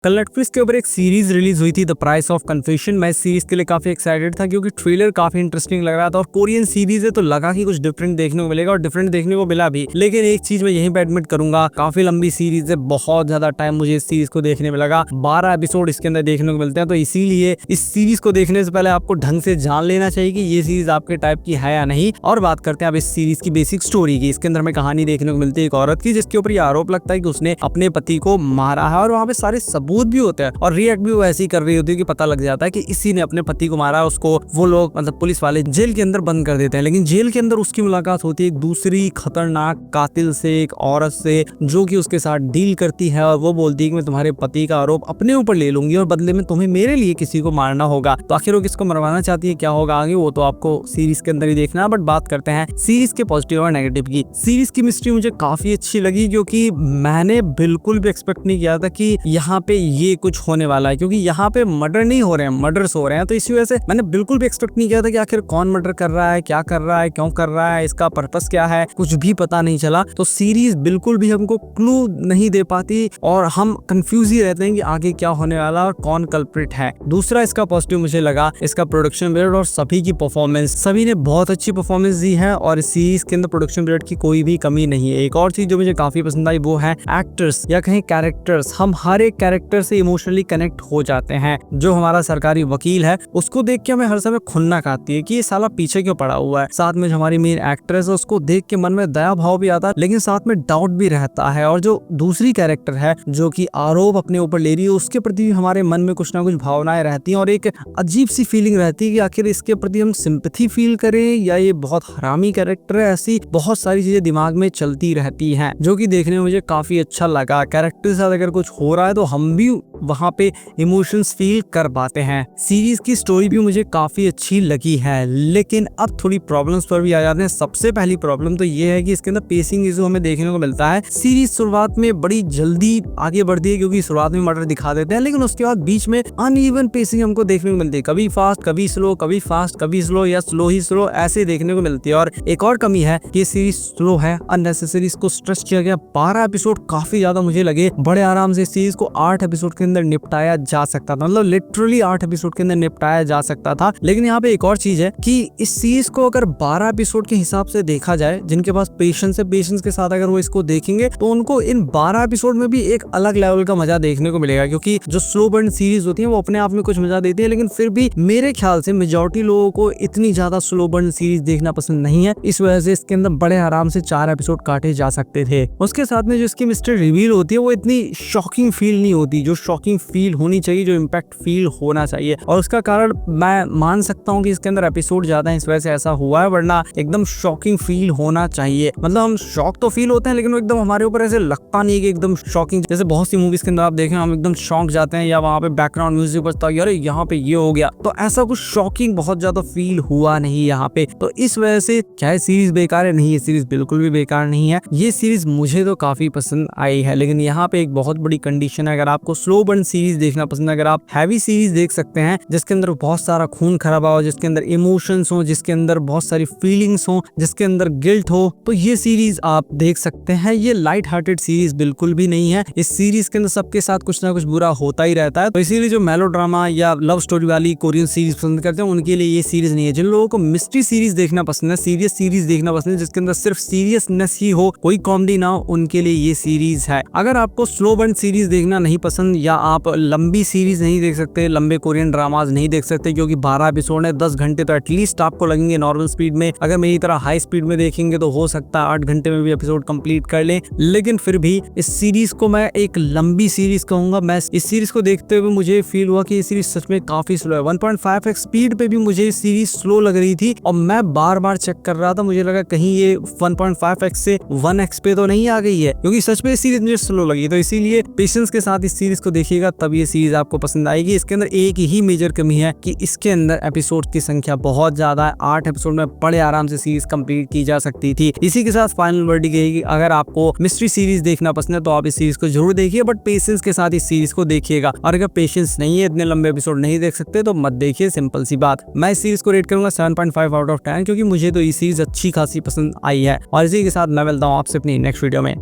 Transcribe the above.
कल नेटफ्लिक्स के ऊपर एक सीरीज रिलीज हुई थी द प्राइस ऑफ कन्फेशन। मैं इस सीरीज के लिए काफी एक्साइटेड था क्योंकि ट्रेलर काफी इंटरेस्टिंग लग रहा था और कोरियन सीरीज है तो लगा कि कुछ डिफरेंट देखने को मिलेगा और डिफरेंट देखने को मिला भी। लेकिन एक चीज मैं यहीं पे एडमिट करूंगा, काफी लंबी सीरीज है, बहुत ज्यादा टाइम मुझे इस सीरीज को देखने में लगा। 12 एपिसोड इसके अंदर देखने को मिलते हैं, तो इसीलिए इस सीरीज को देखने से पहले आपको ढंग से जान लेना चाहिए कि ये सीरीज आपके टाइप की है या नहीं। और बात करते हैं अब इस सीरीज की बेसिक स्टोरी की। इसके अंदर हमें कहानी देखने को मिलती है एक औरत की जिसके ऊपर ये आरोप लगता है कि उसने अपने पति को मारा है और वहाँ पे सारे सबूत भी होते हैं और रिएक्ट भी वो ऐसी कर रही होती है कि पता लग जाता है कि इसी ने अपने पति को मारा। उसको वो लोग मतलब पुलिस वाले जेल के अंदर बंद कर देते हैं, लेकिन जेल के अंदर उसकी मुलाकात होती है एक दूसरी खतरनाक कातिल से, एक औरत से जो कि उसके साथ डील करती है और वो बोलती है कि मैं तुम्हारे पति का आरोप अपने ऊपर ले लूंगी और बदले में तुम्हें मेरे लिए किसी को मारना होगा। तो आखिर वो किसको मरवाना चाहती है, क्या होगा आगे, वो तो आपको सीरीज के अंदर ही देखना है। बट बात करते हैं सीरीज के पॉजिटिव और नेगेटिव की। सीरीज की मिस्ट्री मुझे काफी अच्छी लगी क्योंकि मैंने बिल्कुल भी एक्सपेक्ट नहीं किया था कि यहाँ पे ये कुछ होने वाला है, क्योंकि यहाँ पे मर्डर नहीं हो रहे हैं, मर्डर्स हो रहे हैं। तो इसी वजह से मैंने बिल्कुल भी एक्सपेक्ट नहीं किया था कि आखिर कौन मर्डर कर रहा है, क्या कर रहा है, क्यों कर रहा है, इसका पर्पस क्या है, कुछ भी पता नहीं चला। तो सीरीज बिल्कुल भी हमको क्लू नहीं दे पाती और हम कंफ्यूज ही रहते हैं कि आगे क्या होने वाला और कौन कल्प्रिट है। दूसरा इसका पॉजिटिव मुझे लगा इसका प्रोडक्शन पीरियड और सभी की परफॉर्मेंस। सभी ने बहुत अच्छी परफॉर्मेंस दी है और इस सीरीज के अंदर प्रोडक्शन पीरियड की कोई भी कमी नहीं है। एक और चीज जो मुझे काफी पसंद आई वो है एक्टर्स या कहीं कैरेक्टर्स। हम हर एक कैरेक्टर से इमोशनली कनेक्ट हो जाते हैं। जो हमारा सरकारी वकील है उसको देख के हमें हर समय खुन्नक आती है कि ये साला पीछे क्यों पड़ा हुआ है। साथ में जो हमारी मेन एक्ट्रेस है उसको देख के मन में दया भाव भी आता है, लेकिन साथ में डाउट भी रहता है। और जो दूसरी कैरेक्टर है जो कि आरोप अपने ऊपर ले रही है उसके प्रति हमारे मन में कुछ ना कुछ भावनाएं रहती हैं और एक अजीब सी फीलिंग रहती है कि आखिर इसके प्रति हम सिंपैथी फील करें या ये बहुत हरामी कैरेक्टर है। ऐसी बहुत सारी चीजें दिमाग में चलती रहती हैं जो कि देखने में मुझे काफी अच्छा लगा। कैरेक्टर के साथ अगर कुछ हो रहा है तो हम भी वहां पे इमोशंस फील कर पाते हैं। सीरीज की स्टोरी भी मुझे काफी अच्छी लगी है, लेकिन अब थोड़ी प्रॉब्लम्स पर भी आ जाते हैं। सबसे पहली प्रॉब्लम तो ये है कि इसके अंदर पेसिंग इशू हमें देखने को मिलता है। सीरीज शुरुआत में बड़ी जल्दी आगे बढ़ती है क्योंकि शुरुआत में मर्डर दिखा देते हैं, लेकिन उसके बाद बीच में अनइवन पेसिंग हमको देखने को मिलती है। कभी फास्ट, कभी स्लो, कभी फास्ट, कभी स्लो या स्लो ही स्लो, ऐसे देखने को मिलती है। और एक और कमी है कि सीरीज स्लो है, अननेसेसरी इसको स्ट्रेच किया गया। 12 एपिसोड काफी ज्यादा मुझे लगे। बड़े आराम से इस सीरीज को 8 एपिसोड के अंदर निपटाया जा सकता था, मतलब लिटरली 8 एपिसोड के अंदर निपटाया जा सकता था। लेकिन यहाँ पे एक और चीज है कि इस सीरीज को अगर 12 एपिसोड के हिसाब से देखा जाए, जिनके पास पेशेंस है, पेशेंस के साथ अगर वो इसको देखेंगे तो उनको इन 12 एपिसोड में भी एक अलग लेवल का मजा देखने को मिलेगा। क्योंकि जो स्लो बर्न सीरीज होती है वो अपने आप में कुछ मजा देती है, लेकिन फिर भी मेरे ख्याल से मेजॉरिटी लोगों को इतनी ज्यादा स्लो बर्न सीरीज देखना पसंद नहीं है। इस वजह से इसके अंदर बड़े आराम से 4 एपिसोड काटे जा सकते थे। उसके साथ में जो इसकी मिस्ट्री रिवील होती है वो इतनी शॉकिंग फील नहीं होती जो शॉकिंग फील होनी चाहिए, जो इम्पैक्ट फील होना चाहिए। और उसका कारण मैं मान सकता हूँ कि इसके अंदर एपिसोड ज्यादा है, इस वजह से ऐसा हुआ है, वरना एकदम शॉकिंग फील होना चाहिए। मतलब हम शॉक तो फील होते हैं लेकिन वो एकदम हमारे ऊपर ऐसे लगता नहीं है कि एकदम शॉकिंग। जैसे बहुत सी मूवीज के अंदर आप देखें हम एकदम शॉक जाते हैं या वहाँ पे बैकग्राउंड म्यूजिक बजता है, अरे यहाँ पे ये हो गया, तो ऐसा कुछ शॉकिंग बहुत ज्यादा फील हुआ नहीं यहाँ पे। तो इस वजह से क्या सीरीज बेकार है? नहीं, ये सीरीज बिल्कुल भी बेकार नहीं है। ये सीरीज मुझे तो काफी पसंद आई है, लेकिन यहाँ पे एक बहुत बड़ी कंडीशन है। अगर आपको स्लो बर्न सीरीज देखना पसंद है, अगर आप हैवी सीरीज देख सकते हैं जिसके अंदर बहुत सारा खून खराबा हो, जिसके अंदर इमोशंस हो, जिसके अंदर बहुत सारी फीलिंग्स हो, जिसके अंदर गिल्ट हो, तो ये सीरीज आप देख सकते हैं। ये लाइट हार्टेड सीरीज बिल्कुल भी नहीं है। इस सीरीज के अंदर सबके साथ कुछ ना कुछ बुरा होता ही रहता है। तो इसीलिए जो मेलोड्रामा या लव स्टोरी वाली कोरियन सीरीज पसंद करते हैं उनके लिए ये सीरीज नहीं है। जिन लोगों को मिस्ट्री सीरीज देखना पसंद है, सीरियस सीरीज देखना पसंद है जिसके अंदर सिर्फ सीरियसनेस ही हो, कोई कॉमेडी ना हो, उनके लिए ये सीरीज है। अगर आपको स्लो बर्न सीरीज देखना नहीं पसंद या आप लंबी सीरीज नहीं देख सकते, लंबे कोरियन ड्रामाज नहीं देख सकते क्योंकि 12 एपिसोड है, 10 घंटे तो एटलीस्ट आपको लगेंगे नॉर्मल स्पीड में। अगर मेरी तरह हाई स्पीड में देखेंगे तो हो सकता है 8 घंटे में भी एपिसोड कंप्लीट कर लें, लेकिन फिर भी इस सीरीज को मैं एक लंबी सीरीज कहूंगा। मैं इस सीरीज को देखते हुए मुझे फील हुआ कि ये सीरीज सच में काफी स्लो है। 1.5x स्पीड पे भी मुझे ये सीरीज स्लो लग रही थी और मैं बार बार चेक कर रहा था, मुझे लगा कहीं ये 1.5x से 1x पे तो नहीं आ गई है, क्योंकि सच में सीरीज मुझे स्लो लगी। तो इसीलिए पेशेंस के साथ इस सीरीज को देखिएगा तब ये सीरीज आपको पसंद आएगी। इसके अंदर एक ही मेजर कमी है कि इसके अंदर एपिसोड की संख्या बहुत ज्यादा है। 8 एपिसोड में बड़े आराम से सीरीज कंप्लीट की जा सकती थी। इसी के साथ फाइनल वर्डिक्ट यही, अगर आपको मिस्ट्री सीरीज देखना पसंद है तो आप इस सीरीज को जरूर देखिए, बट पेशेंस के साथ इस सीरीज को देखिएगा। और अगर पेशेंस नहीं है, इतने लंबे एपिसोड नहीं देख सकते तो मत देखिए, सिंपल सी बात। मैं इस सीरीज को रेट करूंगा 7.5 आउट ऑफ 10 क्योंकि मुझे तो ये सीरीज अच्छी खासी पसंद आई है। और इसी के साथ मैं मिलता हूँ आपसे अपनी नेक्स्ट वीडियो में।